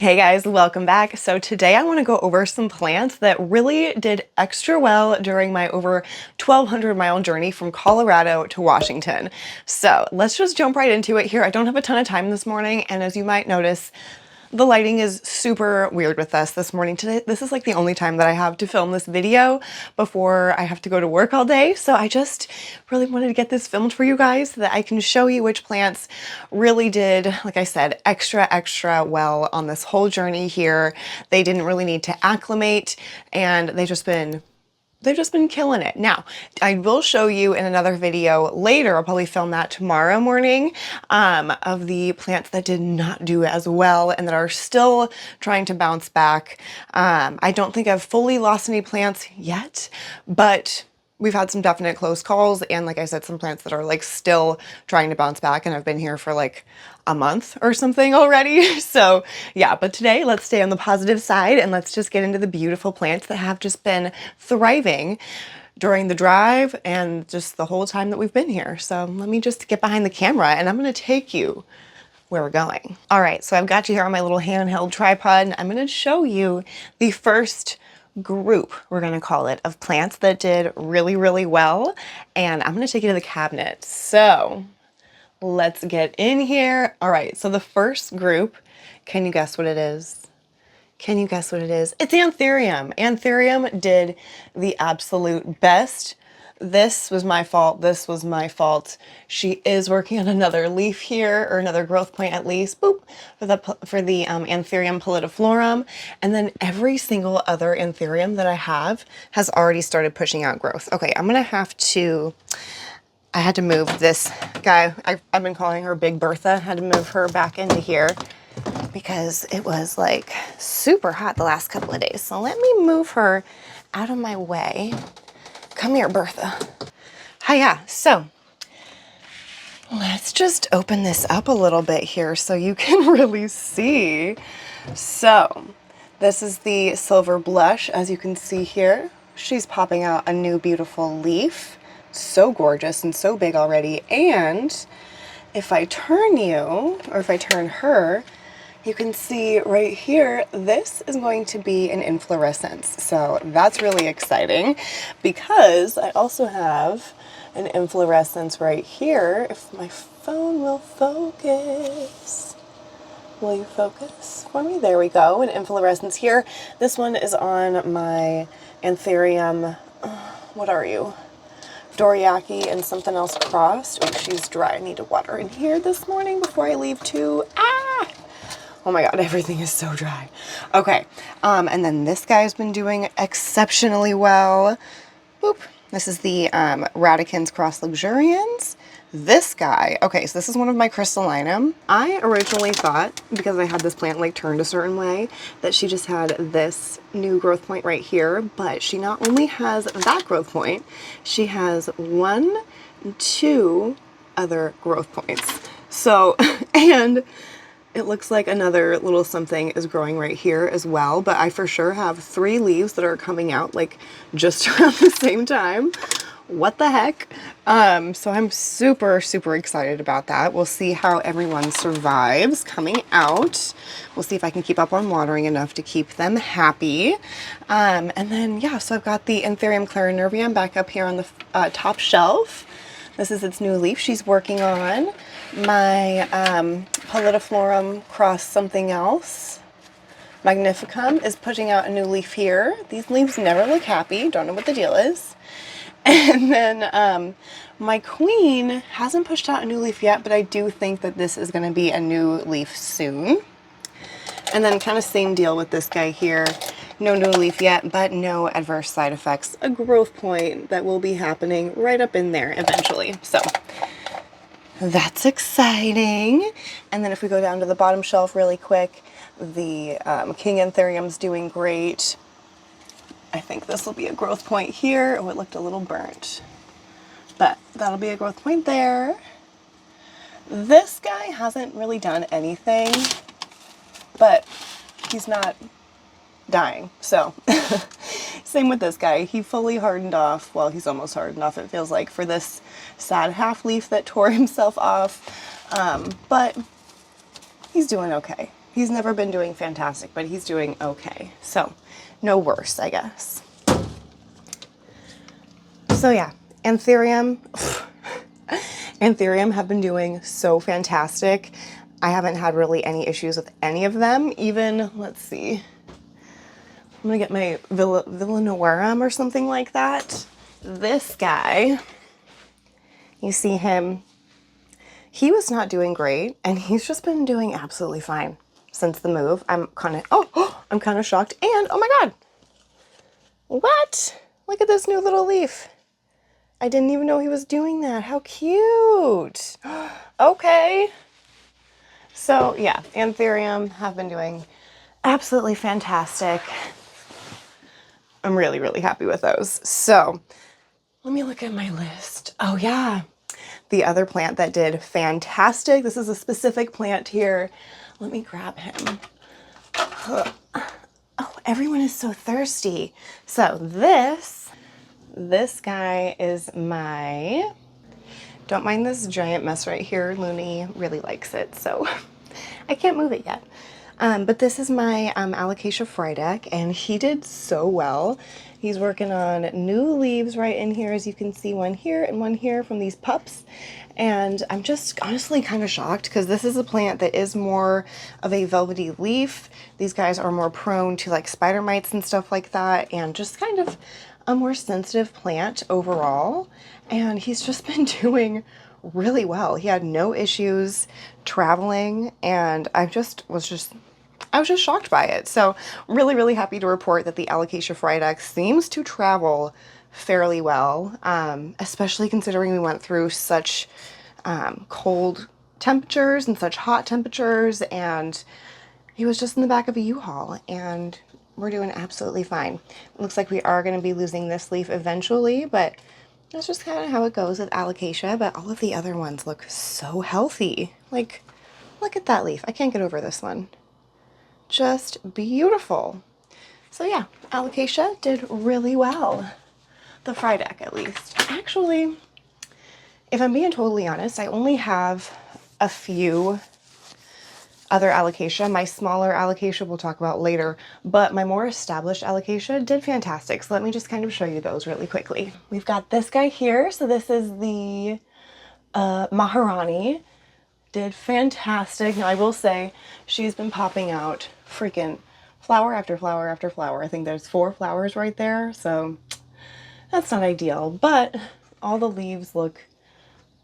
Hey guys, welcome back. So today I want to go over some plants that really did extra well during my over 1,200-mile journey from Colorado to Washington. So let's just jump right into it here. I don't have a ton of time this morning, and as you might notice, the lighting is super weird with us this morning. Today, this is like the only time that I have to film this video before I have to go to work all day. So I just really wanted to get this filmed for you guys so that I can show you which plants really did, like I said, extra well on this whole journey here. They didn't really need to acclimate, and they've just been killing it. Now, I will show you in another video later, I'll probably film that tomorrow morning, of the plants that did not do as well and that are still trying to bounce back. I don't think I've fully lost any plants yet, but we've had some definite close calls, and like I said, some plants that are like still trying to bounce back, and I've been here for like a month or something already. So yeah, but today let's stay on the positive side and let's just get into the beautiful plants that have just been thriving during the drive and just the whole time that we've been here. So let me just get behind the camera and I'm gonna take you where we're going. All right, so I've got you here on my little handheld tripod, and I'm gonna show you the first group, we're gonna call it, of plants that did really well, and I'm gonna take you to the cabinet. So let's get in here. All right, so the first group, can you guess what it is? Can you guess what it is? It's anthurium. Anthurium did the absolute best. This was my fault. This was my fault. She is working on another leaf here, or another growth point at least, boop, for the anthurium pallidiflorum. And then every single other anthurium that I have has already started pushing out growth. Okay, I'm gonna have to, I had to move this guy. I've been calling her Big Bertha. I had to move her back into here because it was like super hot the last couple of days. So let me move her out of my way. Come here, Bertha. Hiya. So let's just open this up a little bit here so you can really see. So this is the silver blush, as you can see here. She's popping out a new beautiful leaf. So gorgeous and so big already. And if I turn you, or if I turn her, you can see right here, this is going to be an inflorescence. So that's really exciting because I also have an inflorescence right here. If my phone will focus. Will you focus for me? There we go, an inflorescence here. This one is on my anthurium, what are you? Doriaki and something else crossed. Oh, she's dry. I need to water in here this morning before I leave too. Ah! Oh my God, everything is so dry. Okay, and then this guy's been doing exceptionally well. Boop. This is the Radicans Cross Luxurians. This guy, okay, so this is one of my crystallinum. I originally thought, because I had this plant like turned a certain way, that she just had this new growth point right here, but she not only has that growth point, she has 1, 2 other growth points. So, and it looks like another little something is growing right here as well, but I for sure have 3 leaves that are coming out like just around the same time. What the heck? So I'm super excited about that. We'll see how everyone survives coming out. We'll see if I can keep up on watering enough to keep them happy. And then, yeah, so I've got the Anthurium clarinervium back up here on the top shelf. This is its new leaf she's working on. My pallidiflorum cross something else, magnificum, is putting out a new leaf here. These leaves never look happy. Don't know what the deal is. And then my queen hasn't pushed out a new leaf yet, but I do think that this is going to be a new leaf soon. And then kind of same deal with this guy here. No new leaf yet, but no adverse side effects. A growth point that will be happening right up in there eventually. So that's exciting. And then if we go down to the bottom shelf really quick, the King Anthurium's doing great. I think this will be a growth point here. Oh, it looked a little burnt, but that'll be a growth point there. This guy hasn't really done anything, but he's not dying. So same with this guy. He fully hardened off. Well, he's almost hardened off, it feels like, for this sad half leaf that tore himself off. But he's doing okay. He's never been doing fantastic, but he's doing okay. So no worse, I guess. So yeah, anthurium. Anthurium have been doing so fantastic. I haven't had really any issues with any of them. Even, let's see, I'm gonna get my Villanorum or something like that. This guy, you see him, he was not doing great, and he's just been doing absolutely fine since the move. I'm kind of, I'm kind of shocked. And, oh my God, what? Look at this new little leaf. I didn't even know he was doing that. How cute. Okay. So yeah, anthurium have been doing absolutely fantastic. I'm really, really happy with those. So let me look at my list. Oh yeah, the other plant that did fantastic. This is a specific plant here. Let me grab him. Oh, everyone is so thirsty. So this guy is my, don't mind this giant mess right here. Looney really likes it, so I can't move it yet. But this is my Alocasia Frydek, and he did so well. He's working on new leaves right in here, as you can see, one here and one here from these pups. And I'm just honestly kind of shocked because this is a plant that is more of a velvety leaf. These guys are more prone to like spider mites and stuff like that, and just kind of a more sensitive plant overall. And he's just been doing really well. He had no issues traveling, and I was just shocked by it. So really, really happy to report that the Alocasia Frydek seems to travel fairly well, especially considering we went through such cold temperatures and such hot temperatures, and he was just in the back of a U-Haul, and we're doing absolutely fine. It looks like we are going to be losing this leaf eventually, but that's just kind of how it goes with Alocasia. But all of the other ones look so healthy. Like, look at that leaf. I can't get over this one. Just beautiful. So yeah, Alocasia did really well. The Frydek, at least. Actually, if I'm being totally honest, I only have a few other Alocasia. My smaller Alocasia we'll talk about later, but my more established Alocasia did fantastic. So let me just kind of show you those really quickly. We've got this guy here. So this is the Maharani. Did fantastic. Now I will say she's been popping out freaking flower after flower after flower. I think there's 4 flowers right there, so that's not ideal, but all the leaves look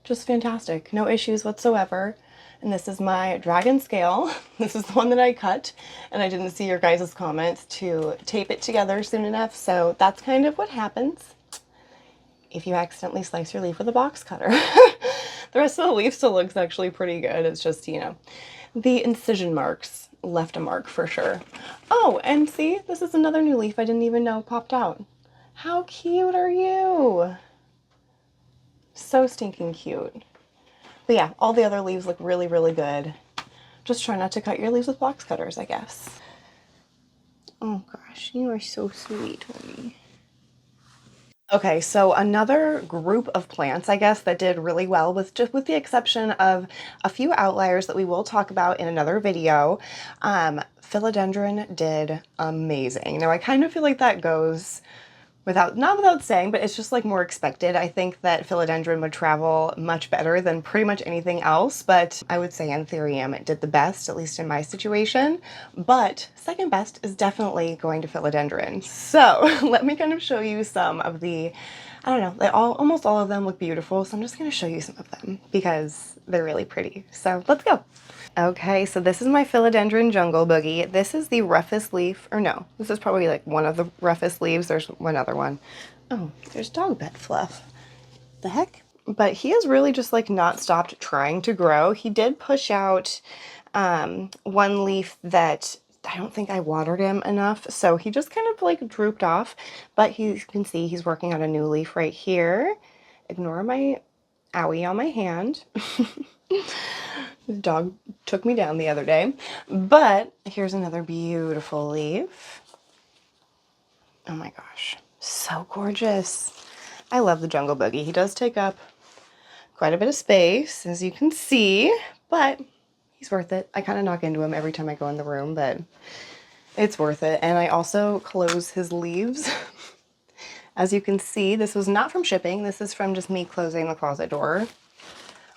just fantastic. No issues whatsoever. And this is my dragon scale. This is the one that I cut, and I didn't see your guys' comments to tape it together soon enough, so that's kind of what happens if you accidentally slice your leaf with a box cutter. The rest of the leaf still looks actually pretty good. It's just, you know, the incision marks left a mark for sure. Oh, and see, this is another new leaf I didn't even know popped out. How cute are you? So stinking cute. But yeah, all the other leaves look really, really good. Just try not to cut your leaves with box cutters, I guess. Oh gosh, you are so sweet, honey. Okay, so another group of plants, I guess, that did really well, with the exception of a few outliers that we will talk about in another video. Philodendron did amazing. Now I kind of feel like that goes not without saying, but it's just like more expected. I think that philodendron would travel much better than pretty much anything else, but I would say anthurium did the best, at least in my situation. But second best is definitely going to philodendron. So let me kind of show you some of the, I don't know, almost all of them look beautiful, so I'm just going to show you some of them because they're really pretty. So let's go. Okay, so this is my Philodendron Jungle Boogie. This is the roughest leaf, or no, this is probably like one of the roughest leaves. There's one other one. Oh, there's dog bed fluff. The heck? But he has really just like not stopped trying to grow. He did push out one leaf that I don't think I watered him enough, so he just kind of like drooped off. But you can see he's working on a new leaf right here. Ignore my owie on my hand. The dog took me down the other day. But here's another beautiful leaf. Oh my gosh, so gorgeous. I love the Jungle Boogie. He does take up quite a bit of space, as you can see, but he's worth it. I kind of knock into him every time I go in the room, but it's worth it. And I also close his leaves. As you can see, this was not from shipping. This is from just me closing the closet door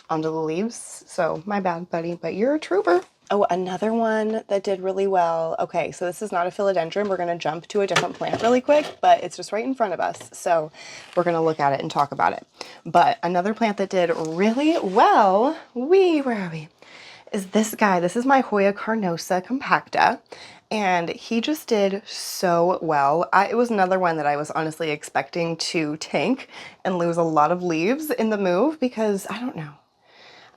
onto the leaves. So my bad, buddy, but you're a trooper. Oh, another one that did really well. Okay, so this is not a philodendron. We're going to jump to a different plant really quick, but it's just right in front of us. So we're going to look at it and talk about it. But another plant that did really well, where are we? Is this guy. This is my Hoya carnosa compacta. And he just did so well. It was another one that I was honestly expecting to tank and lose a lot of leaves in the move because I don't know.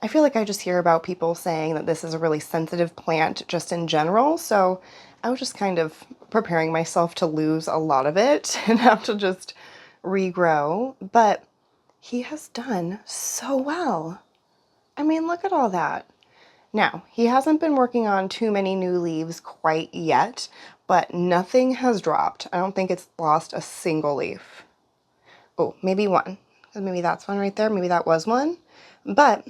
I feel like I just hear about people saying that this is a really sensitive plant just in general. So I was just kind of preparing myself to lose a lot of it and have to just regrow. But he has done so well. I mean, look at all that. Now, he hasn't been working on too many new leaves quite yet, but nothing has dropped. I don't think it's lost a single leaf. Oh, maybe one. Maybe that's one right there. Maybe that was one. But,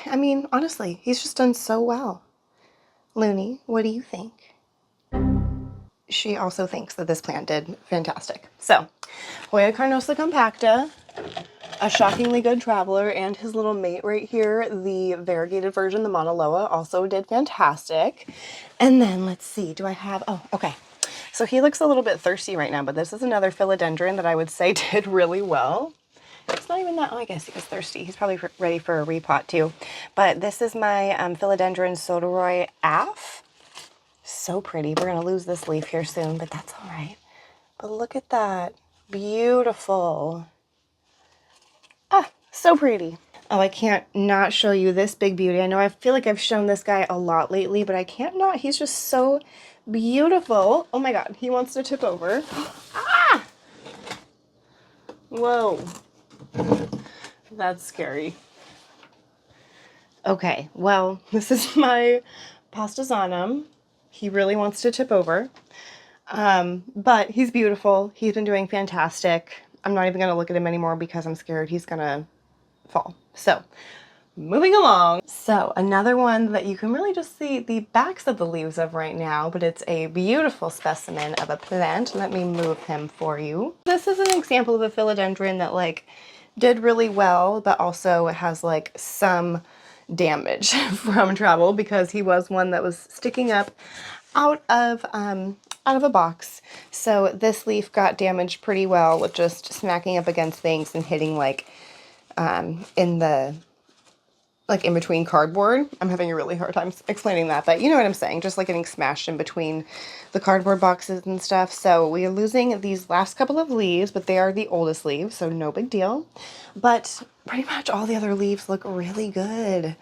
I mean, honestly, he's just done so well. Looney, what do you think? She also thinks that this plant did fantastic. So, Hoya carnosa compacta, a shockingly good traveler, and his little mate right here, the variegated version, the Monaloa, also did fantastic. And then let's see, do I have, oh, okay. So he looks a little bit thirsty right now, but this is another philodendron that I would say did really well. It's not even that, oh, I guess he was thirsty. He's probably ready for a repot too. But this is my Philodendron Soderoy Af. So pretty. We're going to lose this leaf here soon, but that's all right. But look at that. Beautiful. Ah, so pretty. Oh, I can't not show you this big beauty. I know I feel like I've shown this guy a lot lately, but I can't not. He's just so beautiful. Oh my God, he wants to tip over. Ah! Whoa. That's scary. Okay, well, this is my Pastazanum. He really wants to tip over. But he's beautiful. He's been doing fantastic. I'm not even going to look at him anymore because I'm scared he's going to fall. So, moving along. So, another one that you can really just see the backs of the leaves of right now, but it's a beautiful specimen of a plant. Let me move him for you. This is an example of a philodendron that like did really well, but also has like some damage from travel because he was one that was sticking up out of a box. So this leaf got damaged pretty well with just smacking up against things and hitting like in between cardboard. I'm having a really hard time explaining that, but you know what I'm saying, just like getting smashed in between the cardboard boxes and stuff. So we are losing these last couple of leaves, but they are the oldest leaves, so no big deal. But pretty much all the other leaves look really good.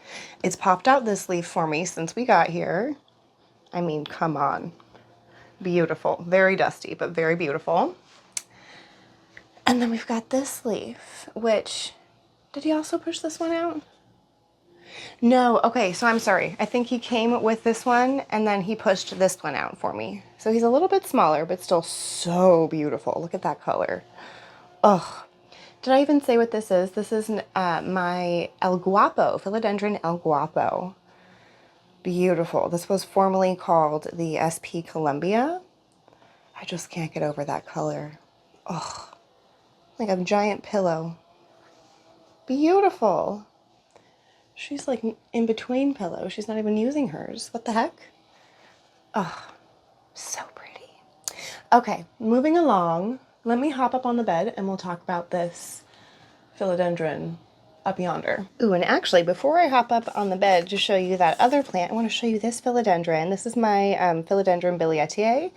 It's popped out this leaf for me since we got here. I mean, come on. Beautiful. Very dusty, but very beautiful. And then we've got this leaf, which, did he also push this one out? No, okay, so I'm sorry. I think he came with this one and then he pushed this one out for me. So he's a little bit smaller, but still so beautiful. Look at that color. Ugh. Did I even say what this is? This is my El Guapo, Philodendron El Guapo. Beautiful. This was formerly called the SP Columbia. I just can't get over that color. Ugh. Like a giant pillow. Beautiful. She's like in between pillows. She's not even using hers. What the heck? Oh, so pretty. Okay, moving along. Let me hop up on the bed and we'll talk about this philodendron up yonder. Ooh, and actually, before I hop up on the bed to show you that other plant, I want to show you this philodendron. This is my Philodendron Billietier,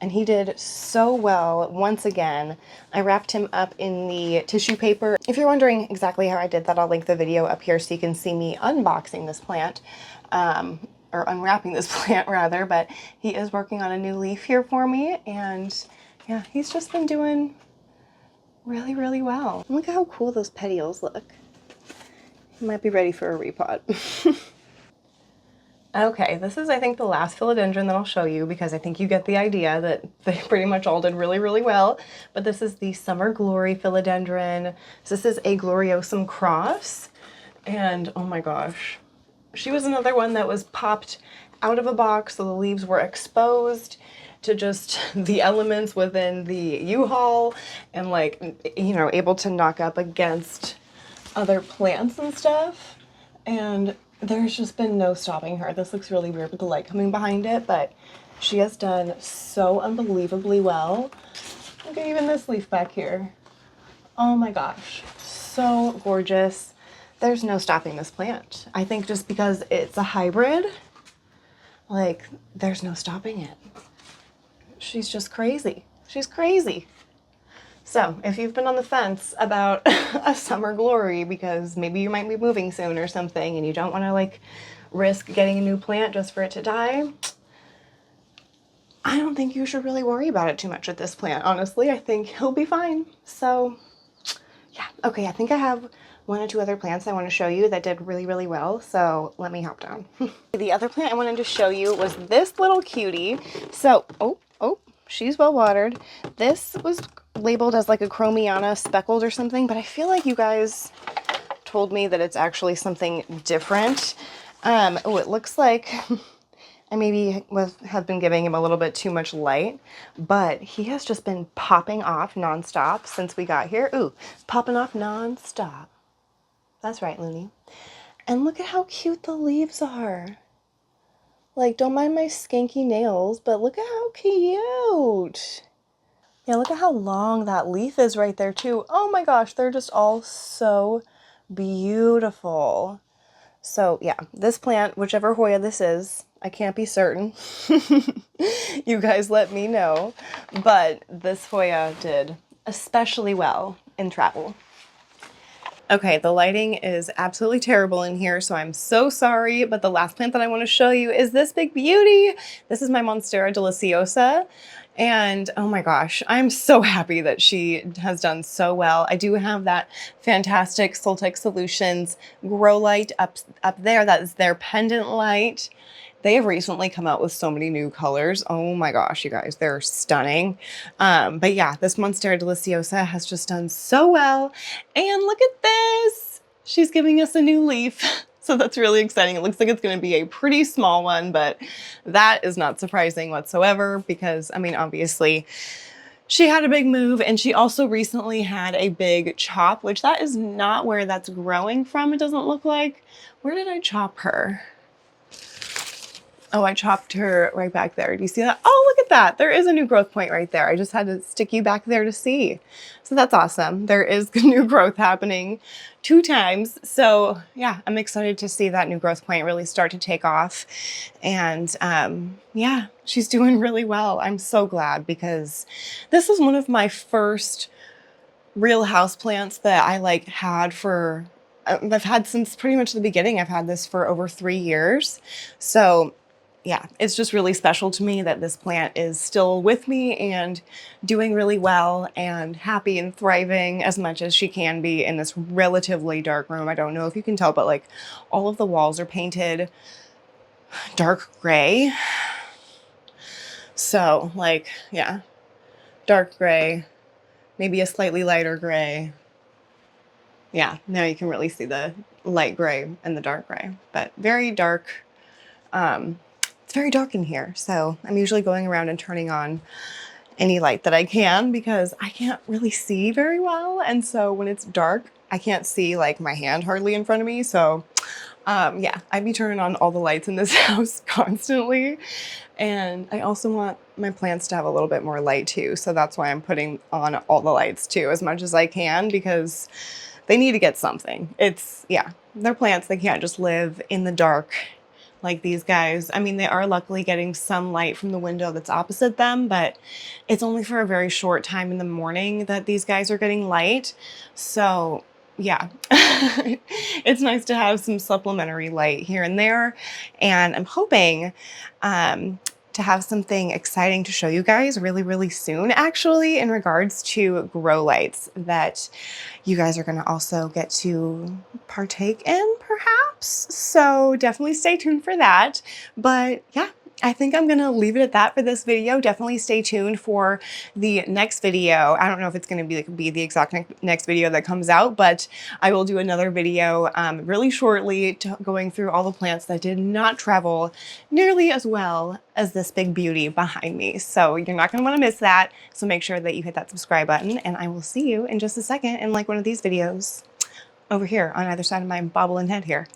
and he did so well once again. I wrapped him up in the tissue paper. If you're wondering exactly how I did that, I'll link the video up here so you can see me unboxing this plant, or unwrapping this plant rather, but he is working on a new leaf here for me, and yeah, he's just been doing really, really well. Look at how cool those petioles look. Might be ready for a repot. Okay, this is I think the last philodendron that I'll show you because I think you get the idea that they pretty much all did really, really well. But this is the Summer Glory philodendron. So this is a Gloriosum cross. And oh my gosh, She was another one that was popped out of a box, so the leaves were exposed to just the elements within the U-Haul and like, you know, able to knock up against other plants and stuff. And there's just been no stopping her. This looks really weird with the light coming behind it, but she has done so unbelievably well. Look at even this leaf back here. Oh my gosh, so gorgeous. There's no stopping this plant. I think just because it's a hybrid, like, there's no stopping it. She's just crazy. She's crazy. So if you've been on the fence about a summer glory because maybe you might be moving soon or something and you don't want to like risk getting a new plant just for it to die, I don't think you should really worry about it too much with this plant. Honestly, I think he'll be fine. So yeah, okay, I think I have one or two other plants I want to show you that did really, really well. So let me hop down. The other plant I wanted to show you was this little cutie. So, she's well watered. This was labeled as like a Chromiana speckled or something, but I feel like you guys told me that it's actually something different. Oh, it looks like I maybe have been giving him a little bit too much light, but he has just been popping off nonstop since we got here. Ooh, popping off nonstop. That's right, Looney. And look at how cute the leaves are. Like, don't mind my skanky nails, but look at how cute. Yeah, look at how long that leaf is right there too. Oh my gosh, they're just all so beautiful. So yeah, this plant, whichever Hoya this is, I can't be certain. You guys let me know. But this Hoya did especially well in travel. Okay, the lighting is absolutely terrible in here, so I'm so sorry, but the last plant that I want to show you is this big beauty. This is my Monstera deliciosa, and oh my gosh, I'm so happy that she has done so well. I do have that fantastic Soltec Solutions grow light up there. That is their pendant light. They have recently come out with so many new colors. Oh my gosh, you guys, they're stunning. But yeah, this Monstera deliciosa has just done so well. And look at this. She's giving us a new leaf. So that's really exciting. It looks like it's going to be a pretty small one, but that is not surprising whatsoever because, I mean, obviously, she had a big move and she also recently had a big chop, which that is not where that's growing from, it doesn't look like. Where did I chop her? Oh, I chopped her right back there. Do you see that? Oh, look at that. There is a new growth point right there. I just had to stick you back there to see. So that's awesome. There is new growth happening 2 times. So yeah, I'm excited to see that new growth point really start to take off. And yeah, she's doing really well. I'm so glad because this is one of my first real houseplants that I like had for, I've had since pretty much the beginning. I've had this for over 3 years. So yeah, it's just really special to me that this plant is still with me and doing really well and happy and thriving as much as she can be in this relatively dark room. I don't know if you can tell, but like all of the walls are painted dark gray. So like, yeah, dark gray, maybe a slightly lighter gray. Yeah, now you can really see the light gray and the dark gray, but very dark. It's very dark in here, so I'm usually going around and turning on any light that I can because I can't really see very well, and so when it's dark, I can't see like my hand hardly in front of me, so yeah, I'd be turning on all the lights in this house constantly, and I also want my plants to have a little bit more light too, so that's why I'm putting on all the lights too as much as I can because they need to get something. It's, yeah, they're plants, they can't just live in the dark like these guys. I mean, they are luckily getting some light from the window that's opposite them, but it's only for a very short time in the morning that these guys are getting light. So yeah, it's nice to have some supplementary light here and there. And I'm hoping to have something exciting to show you guys really, really soon, actually, in regards to grow lights that you guys are going to also get to partake in, perhaps. So definitely stay tuned for that. But yeah, I think I'm gonna leave it at that for this video. Definitely stay tuned for the next video. I don't know if it's gonna be the exact next video that comes out, but I will do another video really shortly going through all the plants that did not travel nearly as well as this big beauty behind me. So you're not gonna wanna miss that. So make sure that you hit that subscribe button, and I will see you in just a second in like one of these videos over here on either side of my bobbling head here.